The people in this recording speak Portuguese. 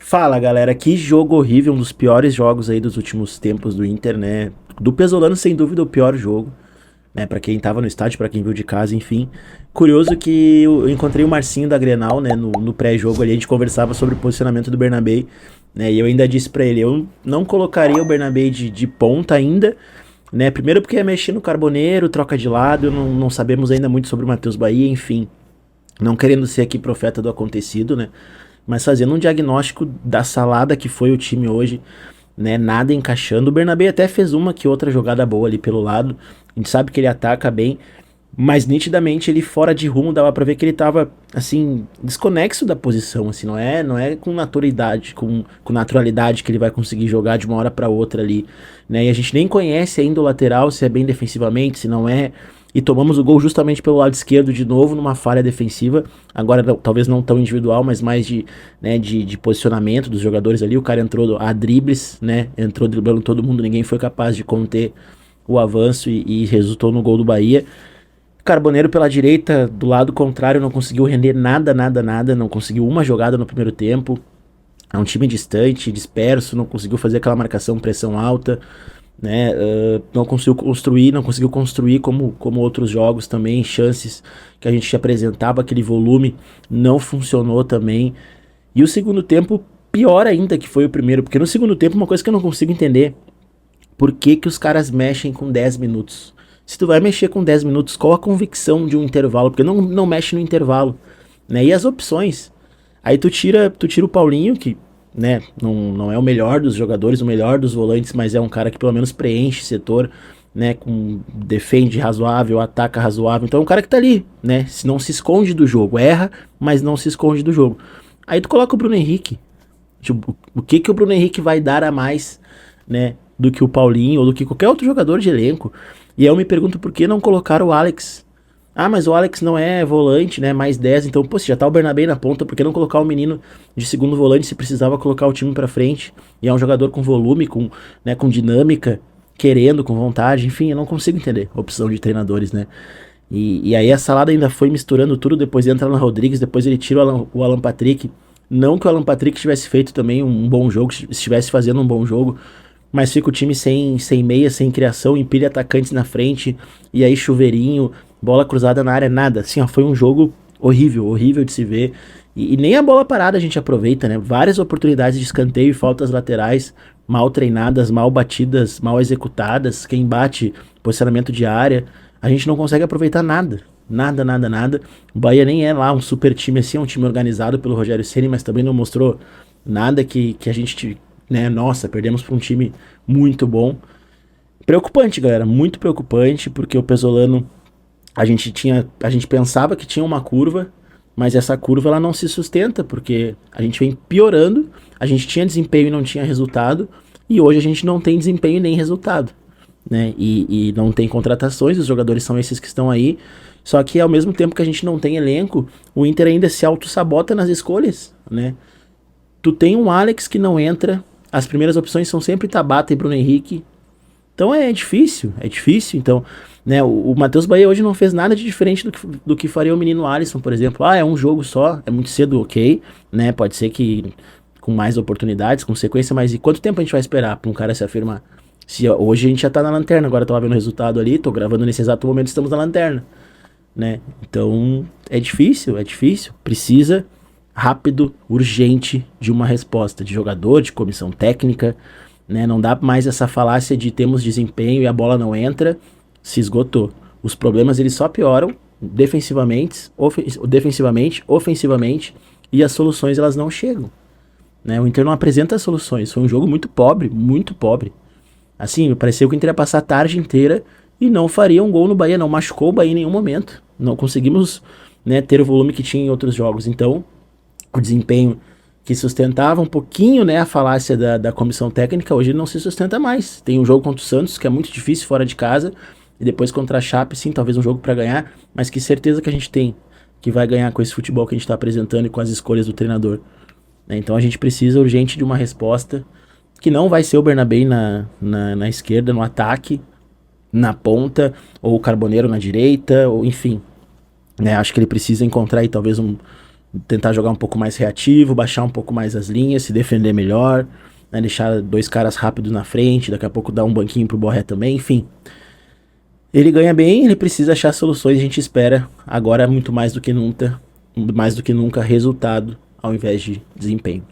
Fala, galera, que jogo horrível, um dos piores jogos aí dos últimos tempos do Inter, né? Do Pesolano, sem dúvida, o pior jogo, né? Pra quem tava no estádio, pra quem viu de casa, enfim. Curioso que eu encontrei o Marcinho da Grenal, né? No pré-jogo ali, a gente conversava sobre o posicionamento do Bernabé, né? E eu ainda disse pra ele, eu não colocaria o Bernabé de ponta ainda, né? Primeiro porque é mexer no Carboneiro, troca de lado, não sabemos ainda muito sobre o Matheus Bahia, enfim. Não querendo ser aqui profeta do acontecido, né? Mas fazendo um diagnóstico da salada que foi o time hoje, né? Nada encaixando. O Bernabé até fez uma que outra jogada boa ali pelo lado. A gente sabe que ele ataca bem, mas nitidamente ele fora de rumo, dava pra ver que ele tava assim, desconexo da posição, assim, não é com naturalidade, com naturalidade que ele vai conseguir jogar de uma hora pra outra ali, né? E a gente nem conhece ainda o lateral, se é bem defensivamente, se não é. E tomamos o gol justamente pelo lado esquerdo de novo, numa falha defensiva. Agora, talvez não tão individual, mas mais de posicionamento dos jogadores ali. O cara entrou a dribles, né? Entrou driblando todo mundo, ninguém foi capaz de conter o avanço e resultou no gol do Bahia. Carboneiro pela direita, do lado contrário, não conseguiu render nada, nada, nada. Não conseguiu uma jogada no primeiro tempo. É um time distante, disperso, não conseguiu fazer aquela marcação pressão alta, né? Não conseguiu construir como outros jogos também, chances que a gente apresentava, aquele volume não funcionou também. E o segundo tempo, pior ainda que foi o primeiro, porque no segundo tempo, uma coisa que eu não consigo entender, por que que os caras mexem com 10 minutos? Se tu vai mexer com 10 minutos, qual a convicção de um intervalo? Porque não mexe no intervalo, né? E as opções? Aí tu tira o Paulinho, que, né, não é o melhor dos jogadores, o melhor dos volantes, mas é um cara que pelo menos preenche setor, né, defende razoável, ataca razoável. Então é um cara que tá ali, né? Se não se esconde do jogo, erra, mas não se esconde do jogo. Aí tu coloca o Bruno Henrique. Tipo, o que que o Bruno Henrique vai dar a mais, né, do que o Paulinho ou do que qualquer outro jogador de elenco? E aí eu me pergunto por que não colocar o Alex. Ah, mas o Alex não é volante, né? Mais 10. Então, pô, se já tá o Bernabé na ponta, por que não colocar o menino de segundo volante se precisava colocar o time pra frente? E é um jogador com volume, com dinâmica, querendo, com vontade. Enfim, eu não consigo entender a opção de treinadores, né? E aí a salada ainda foi misturando tudo. Depois entra o Alan Rodrigues, depois ele tira o Alan Patrick. Não que o Alan Patrick tivesse feito também um bom jogo, estivesse fazendo um bom jogo, mas fica o time sem meia, sem criação, empilha atacantes na frente, e aí chuveirinho, bola cruzada na área, nada. Assim, ó, foi um jogo horrível, horrível de se ver. E nem a bola parada a gente aproveita, né? Várias oportunidades de escanteio e faltas laterais mal treinadas, mal batidas, mal executadas. Quem bate, posicionamento de área. A gente não consegue aproveitar nada. Nada, nada, nada. O Bahia nem é lá um super time assim, é um time organizado pelo Rogério Ceni, mas também não mostrou nada que a gente, né, nossa, perdemos para um time muito bom. Preocupante, galera, muito preocupante, porque o Pesolano, a gente pensava que tinha uma curva, mas essa curva ela não se sustenta, porque a gente vem piorando, a gente tinha desempenho e não tinha resultado, e hoje a gente não tem desempenho nem resultado, né? E não tem contratações, os jogadores são esses que estão aí. Só que ao mesmo tempo que a gente não tem elenco, o Inter ainda se auto-sabota nas escolhas, né? Tu tem um Alex que não entra, as primeiras opções são sempre Tabata e Bruno Henrique. Então é difícil, é difícil. Então, né, o Matheus Bahia hoje não fez nada de diferente do que faria o menino Alisson, por exemplo. Ah, é um jogo só, é muito cedo, ok, né? Pode ser que com mais oportunidades, com sequência, mas e quanto tempo a gente vai esperar para um cara se afirmar? Se hoje a gente já tá na lanterna, agora eu tô vendo o resultado ali, tô gravando nesse exato momento, estamos na lanterna, né? Então é difícil, é difícil. Precisa rápido, urgente de uma resposta de jogador, de comissão técnica, né? Não dá mais essa falácia de temos desempenho e a bola não entra, se esgotou. Os problemas eles só pioram defensivamente, ofensivamente e as soluções elas não chegam, né? O Inter não apresenta soluções. Foi um jogo muito pobre, muito pobre. Assim, pareceu que o Inter ia passar a tarde inteira e não faria um gol no Bahia, não machucou o Bahia em nenhum momento. Não conseguimos, né, ter o volume que tinha em outros jogos. Então, o desempenho que sustentava um pouquinho, né, a falácia da comissão técnica, hoje não se sustenta mais. Tem um jogo contra o Santos, que é muito difícil fora de casa, e depois contra a Chape, sim, talvez um jogo para ganhar, mas que certeza que a gente tem que vai ganhar com esse futebol que a gente está apresentando e com as escolhas do treinador, né? Então a gente precisa urgente de uma resposta que não vai ser o Bernabé na esquerda, no ataque, na ponta, ou o Carboneiro na direita, ou enfim, né? Acho que ele precisa encontrar aí talvez tentar jogar um pouco mais reativo, baixar um pouco mais as linhas, se defender melhor, né, deixar dois caras rápidos na frente, daqui a pouco dar um banquinho pro Borré também, enfim. Ele ganha bem, ele precisa achar soluções, a gente espera agora muito mais do que nunca resultado ao invés de desempenho.